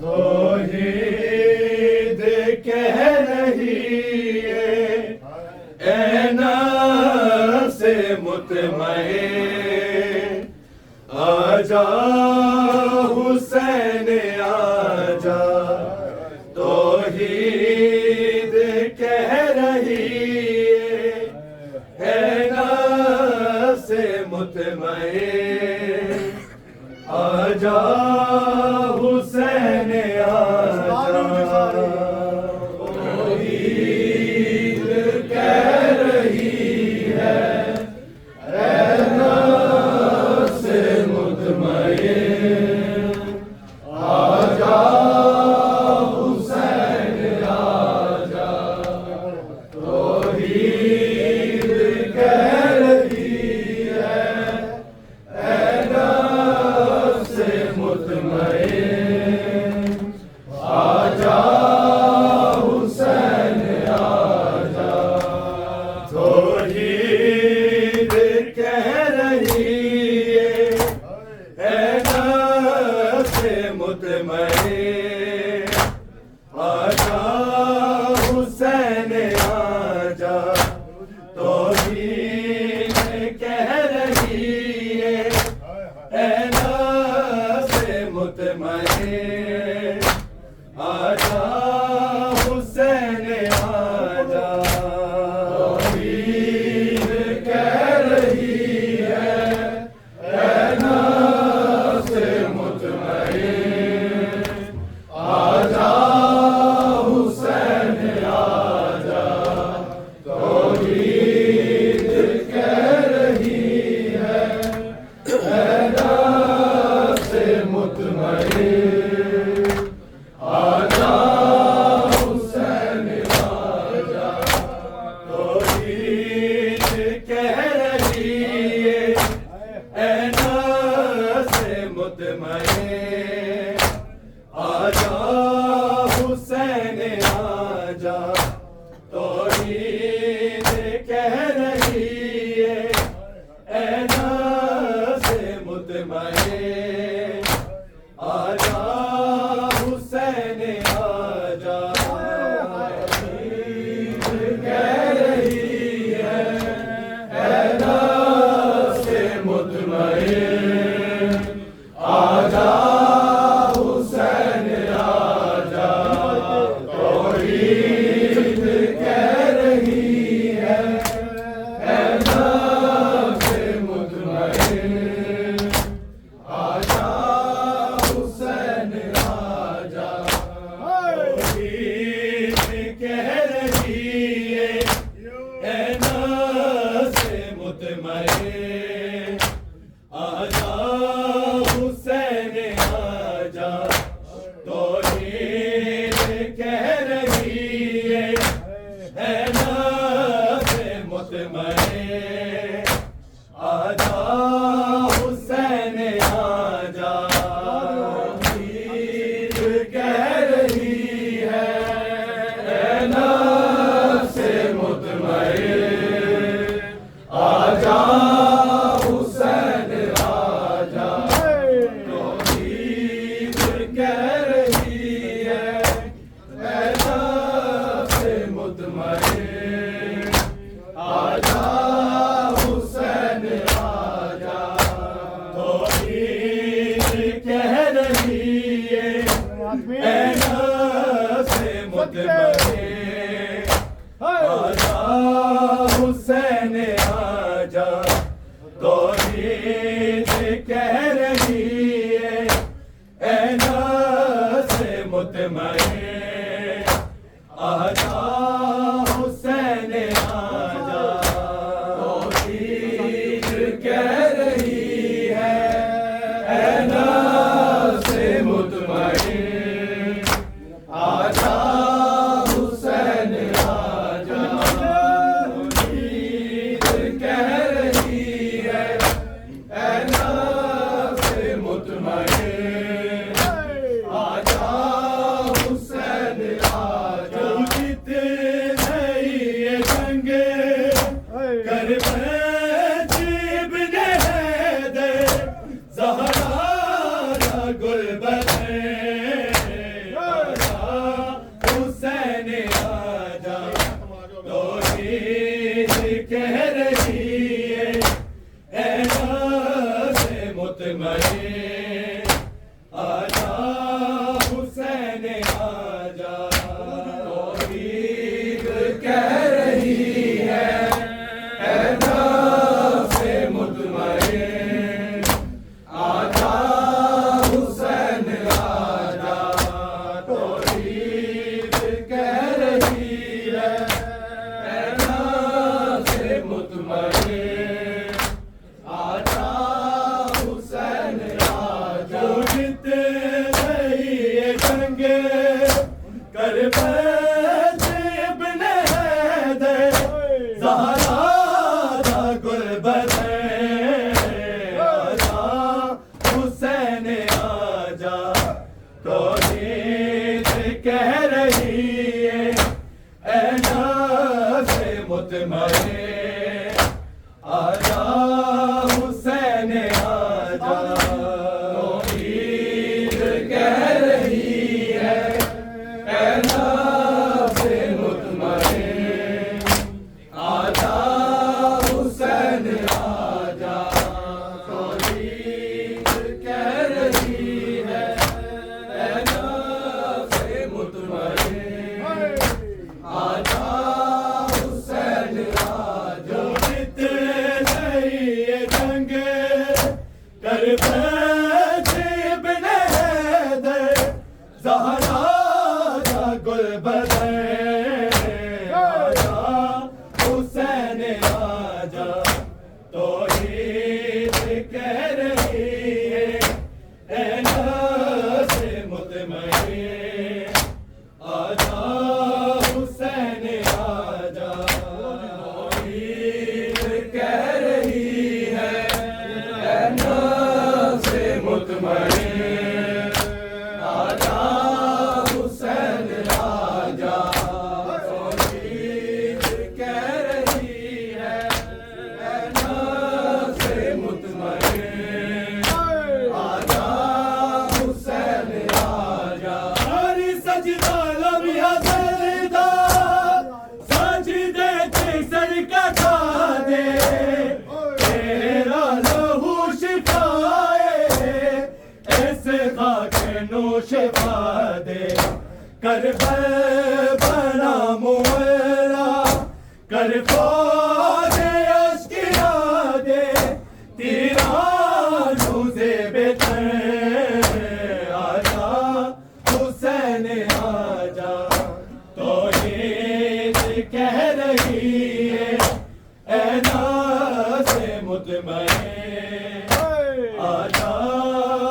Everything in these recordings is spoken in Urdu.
توحید کہہ رہی ہے اے نفس مطمئن آجا حسین آجا توحید کہہ رہی ہے نفس مطمئن آجا حسین آجا توحید کہہ رہی ہے اے نفس مطمئن آجا حسین آجا توحید کہہ رہی ہے اے نفس مطمئن آجا حسین آجا توحید کہہ رہی ہے اے نفس مطمئن آجا حسین آجا توحید کہہ رہی ہے اے نفس مطمئن آجا حسین آجا توحید کہہ رہی ہے اے نفس مطمئن آجا حسین آجا توحید کہہ رہی ہے اے نفس مطمئن آجا حسین آجا توحید کہہ رہی ہے اے نفس مطمئن آجا حسین آجا توحید کہہ رہی ہے اے نفس مطمئن آجا حسین آجا توحید کہہ رہی ہے اے نفس مطمئن آجا حسین آجا توحید کہہ رہی ہے اے نفس مطمئن آجا حسین آجا توحید کہہ رہی ہے اے نفس مطمئن آجا حسین آجا توحید کہہ رہی ہے اے نفس مطمئن آجا حسین آجا توحید کہہ رہی ہے اے نفس مطمئن آجا حسین آجا توحید کہہ رہی ہے اے نفس مطمئن آجا حسین آجا توحید کہہ رہی ہے اے نفس مطمئن آجا حسین آجا توحید کہہ رہی ہے اے نفس مطمئن آجا حسین آجا توحید کہہ رہی ہے اے نفس مطمئن آجا حسین آجا توحید کہہ رہی ہے اے نفس مطمئن آجا حسین آجا آجا حسین آجا توحید کہہ رہی ہے اے نفس مطمئن آجا حسین آجا توحید کہہ رہی ہے اے نفس مطمئن آجا حسین آجا جیت گئی یہ جنگ کر بیت ابن حیدر زہرا دا گلبد آجا حسین آجا توحید کہہ رہی ہے اے نفس مطمئن آجا حسین آجا توحید کہہ رہی ہے اے نفس مطمئن آجا حسین آجا توحید کہہ رہی ہے اے نفس مطمئن آجا حسین آجا جیت گئی یہ جنگ کر بیت ابن حیدر زہرا دا گلبد آجا حسین آجا توحید کہہ رہی ہے اے نفس مطمئن آجا حسین آجا توحید کہہ رہی ہے اے نفس مطمئن آجا حسین آجا توحید کہہ رہی ہے اے نفس مطمئن آجا حسین آجا ہر سجدہ لمحہ سجدہ سجدے کے سر کٹا دے تیرا لہو شفائے اس خاک نوش دے کر بنا مولا کر فوج اشکیا دے تیرا روزے بہتر آجا حسین آجا توحید کہہ رہی ہے اے نفس مطمئن آجا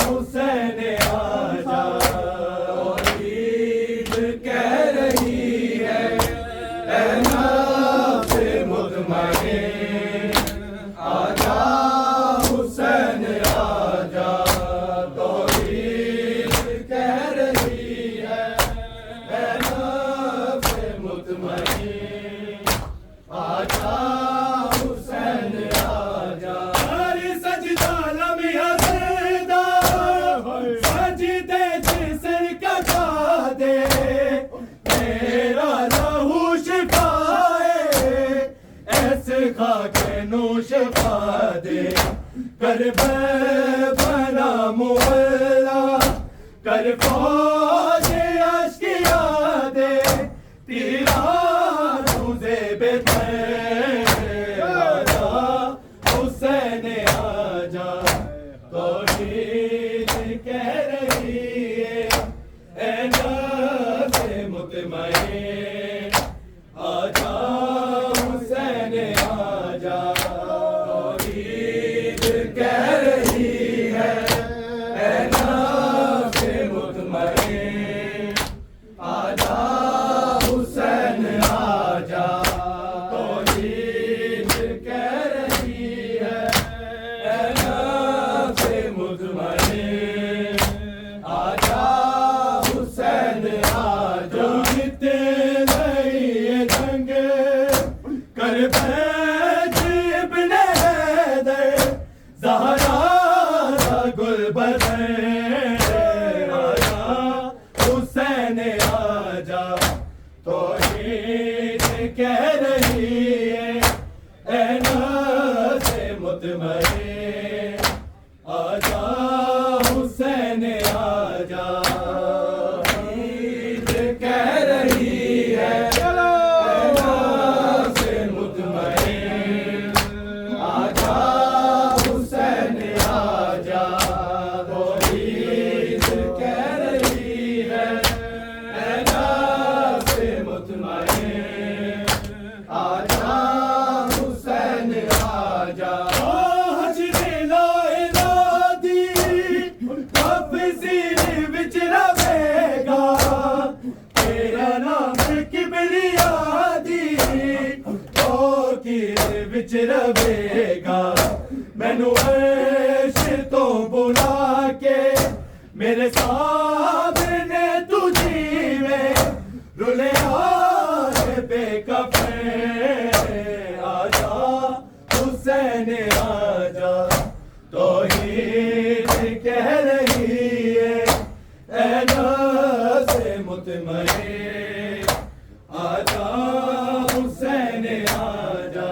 حسین آجا توحید کہہ رہی ہے اے نفس مطمئن آجا حسین آجا توحید کہہ رہی ہے اے نفس مطمئن آجا حسین آجا ہر سجدہ لمحہ سجدہ سجدے جسر کٹا دے تیرا لہو شفائے ایس خاک نوش دے کر بنا مولا کر فوج اشکیا دے تیرا روزے بہتر آجا حسین آجا توحید کہہ رہی ہے اے نفس مطمئن آجا حسین آجا توحید کہہ رہی ہے اے نفس مطمئن حسین آجا عید کہہ رہی ہے سے مطمئن آجا حسین آجا وہ عید کہہ رہی ہے سے مطمئن آجا حسین آجا وچ رہے گا مینو عرش تو بلا کے میرے سامنے تجھی میں رلے آئے بے کفن آجا حسین آجا توحید کہہ رہی ہے اے نفس مطمئن آجا حسین آجا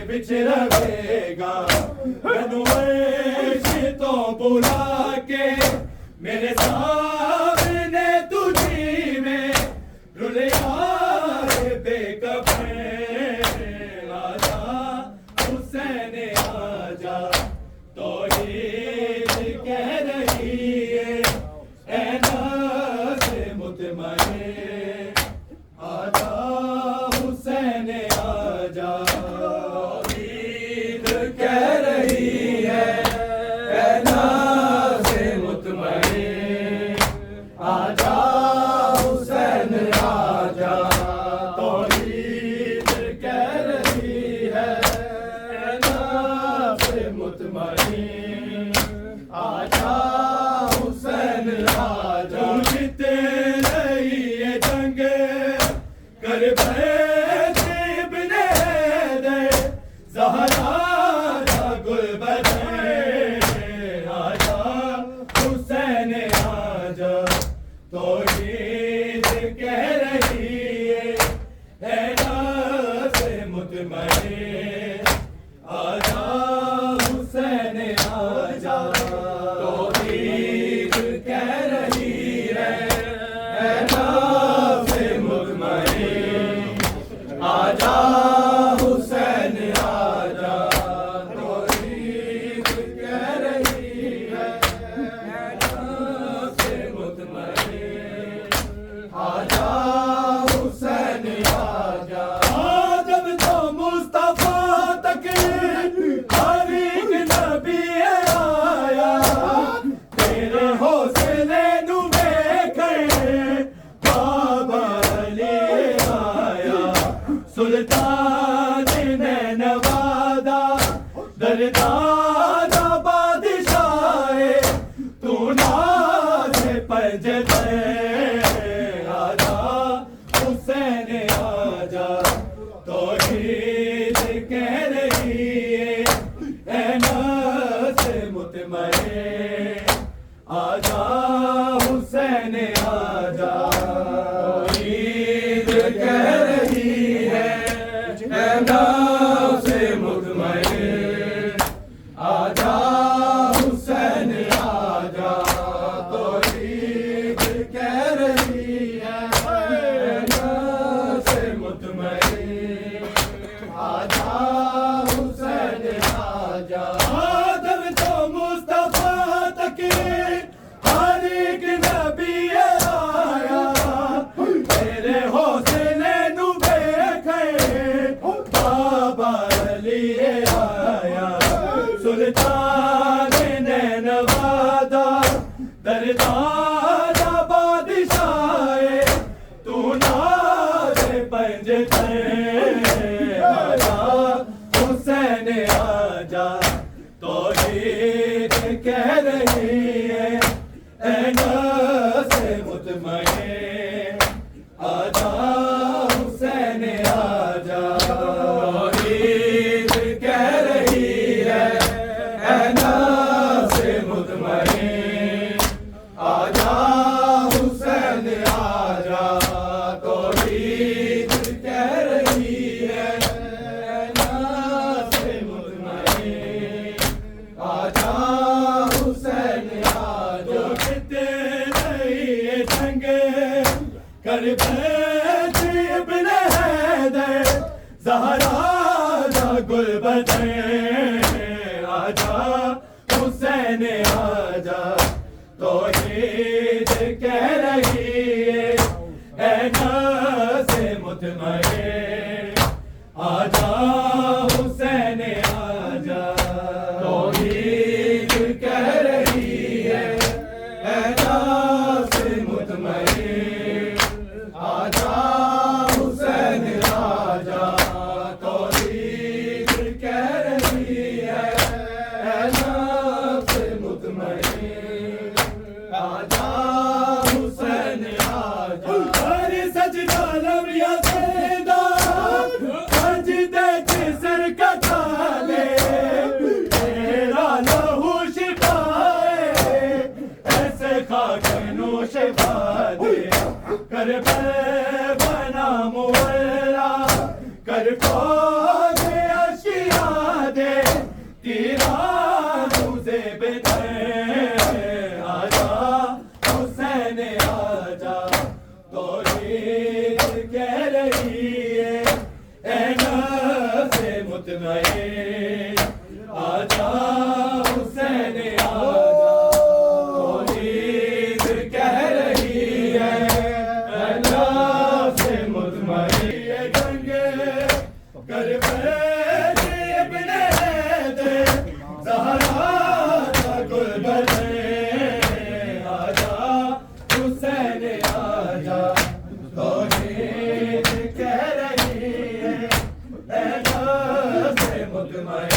بچ رہے گا مینو عرش تو بلا کے میرے سامنے تجھی میں رلے آئے بے کفن آجا حسین آجا توحید کہہ رہی ہے اے نفس مطمئن آجا حسین آجا توحید کہہ رہی ہے اے نفس مطمئن آجا حسین آجا توحید کہہ رہی ہے اے نفس مطمئن آجا حسین آجا توحید کہہ رہی ہے اے نفس مطمئن آجا حسین آجا جب تو مصطفیٰ تک ہر ایک نبی آیا تیرے حوصلے نو ویکھے بابا علی آیا سلطان نینوا دردانہ بادشاہ تو ناز پنجتے کہہ رہی ہے اے نفس مطمئن آجا حسین آجا توحید کہہ رہی ہے اے نفس مطمئن آجا حسین آجا توحید کہہ رہی ہے اے نفس مطمئن آجا حسین آجا آدم تو مصطفیٰ تک ہر ایک نبی آیا تیرے حوصلے نو ویکھے بابا علی آیا سلطان نینوا دردانہ بادشاہ تو ناز پنجتے آجا گل بدن آجا حسین آجا توحید کہہ رہی ہے نفس مطمئن آجا حسین آجا توحید کہہ رہی ہے نفس مطمئن آجا حسین آجا توحید کہہ رہی ہے نفس مطمئن آجا حسین آجا ہر سجدہ لمیا سیدہ سجدے جسر کا تھالے تیرا لہو شفائے ایسے خاک نوش بادے کر بنا مولا کر فوج اشیاء دے تیرانوں سے بہتر آجا حسین آجا توحید کہہ رہی ہے اے نفس مطمئن آجا حسین آجا توحید کہہ رہی ہے اے نفس مطمئن یہ گنگے کربلا ابن حیدر زہرا کا گل بدن آجا حسین آجا توحید کہہ رہی ہے اے نفس مطمئن